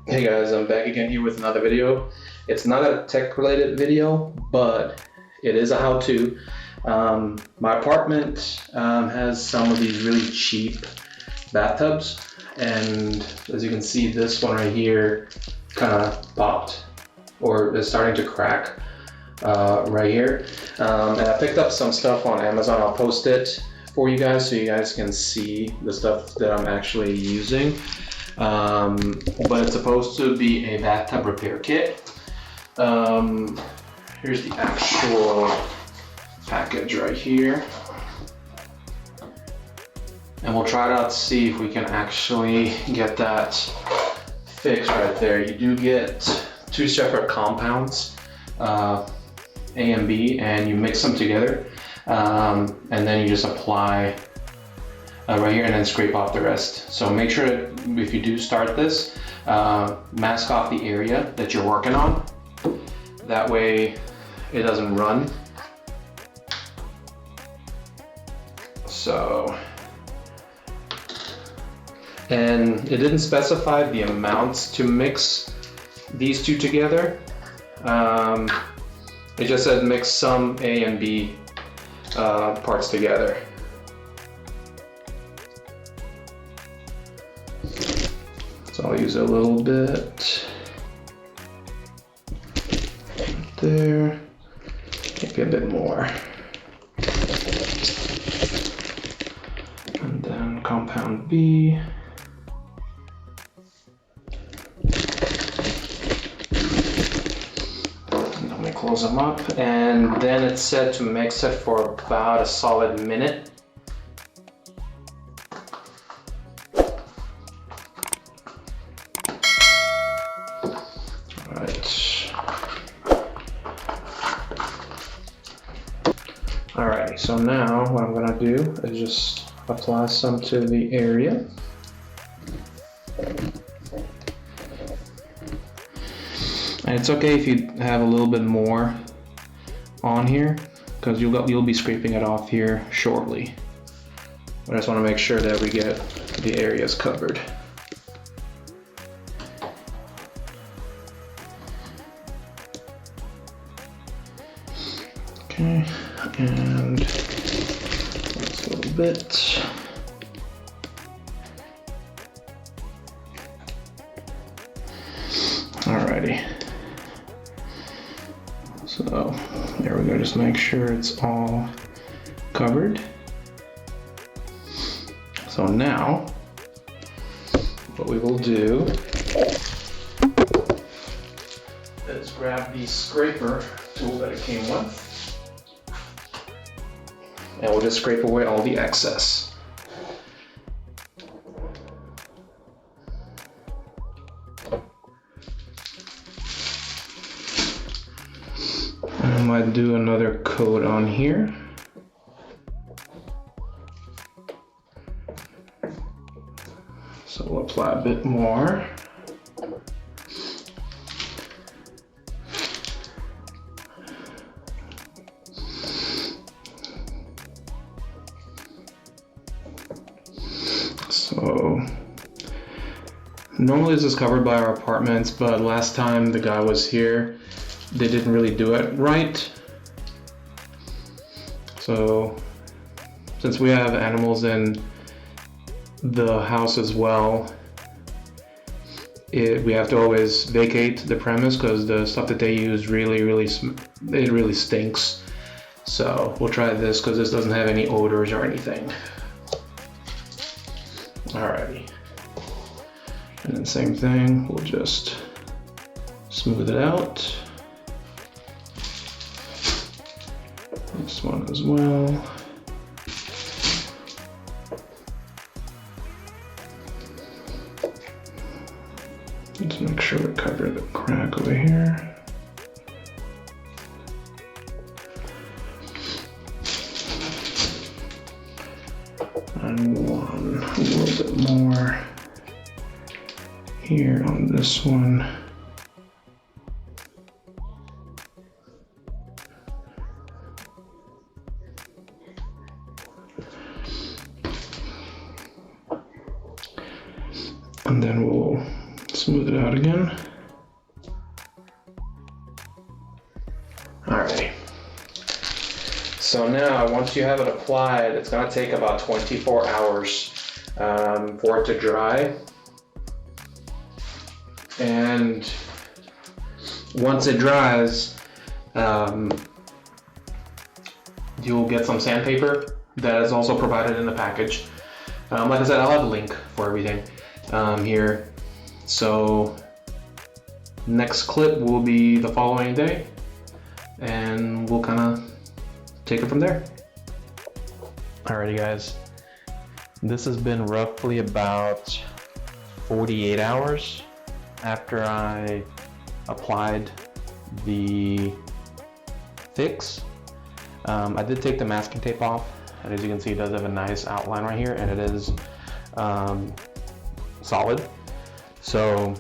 Hey guys, I'm back again here with another video. It's not a tech related video, but it is a how-to. My apartment has some of these really cheap bathtubs, and as you can see, this one right here kind of popped or is starting to crack right here. And I picked up some stuff on Amazon. I'll post it for you guys so you guys can see the stuff that I'm actually using. But it's supposed to be a bathtub repair kit. Here's the actual package right here. And we'll try it out to see if we can actually get that fixed right there. You do get two separate compounds, A and B, and you mix them together. And then you just apply right here and then scrape off the rest. So make sure that if you do start this, mask off the area that you're working on. That way it doesn't run. So, and it didn't specify the amounts to mix these two together. It just said mix some A and B parts together. So I'll use a little bit right there, maybe a bit more. And then compound B. And let me close them up. And then it's said to mix it for about a solid minute. Alrighty, so now what I'm gonna do is just apply some to the area. And it's okay if you have a little bit more on here, because you'll be scraping it off here shortly. But I just want to make sure that we get the areas covered. Okay, and that's a little bit. Alrighty. So there we go, just make sure it's all covered. So now, what we will do is grab the scraper tool that it came with. And we'll just scrape away all the excess. I might do another coat on here. So we'll apply a bit more. So normally this is covered by our apartments, but last time the guy was here, they didn't really do it right. So since we have animals in the house as well, we have to always vacate the premise because the stuff that they use really stinks. So we'll try this because this doesn't have any odors or anything. Alrighty, and then same thing, we'll just smooth it out. This one as well. Let's make sure we cover the crack over here. And a little bit more here on this one. And then we'll Smooth it out again. Alrighty. So now, once you have it applied, it's gonna take about 24 hours for it to dry. And once it dries, you'll get some sandpaper that is also provided in the package. Like I said, I'll have a link for everything here. So next clip will be the following day, and we'll kind of take it from there. Alrighty guys, this has been roughly about 48 hours after I applied the fix. I did take the masking tape off, and as you can see, it does have a nice outline right here, and it is solid. So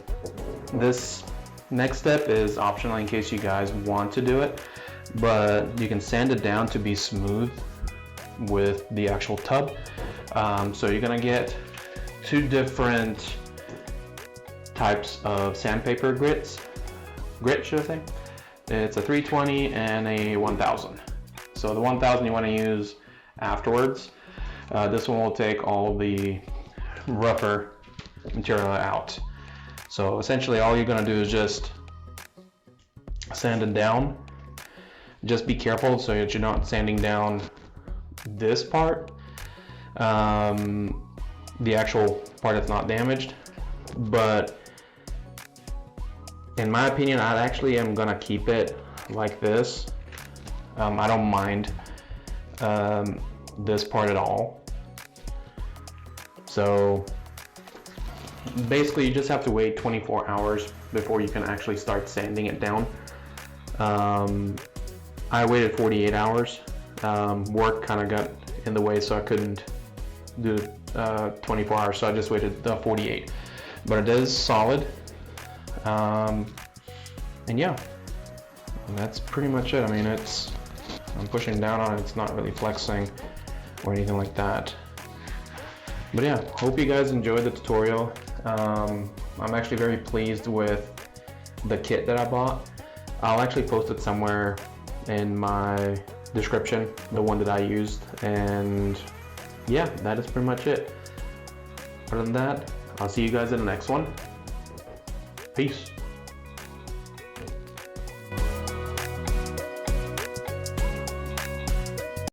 this next step is optional in case you guys want to do it, but you can sand it down to be smooth with the actual tub. So you're gonna get two different types of sandpaper grit should I say. It's a 320 and a 1000. So the 1000 you want to use afterwards. This one will take all the rougher material out. So essentially all you're going to do is just sand it down. Just be careful so that you're not sanding down this part, the actual part that's not damaged. But in my opinion, I actually am going to keep it like this. I don't mind this part at all. So basically you just have to wait 24 hours before you can actually start sanding it down. I waited 48 hours. Work kind of got in the way, so I couldn't do 24 hours, so I just waited 48. But it is solid. And yeah, and that's pretty much it. I mean, I'm pushing down on it, it's not really flexing or anything like that. But yeah, hope you guys enjoyed the tutorial. I'm actually very pleased with the kit that I bought. I'll actually post it somewhere in my description, the one that I used. And yeah, that is pretty much it. Other than that, I'll see you guys in the next one. Peace.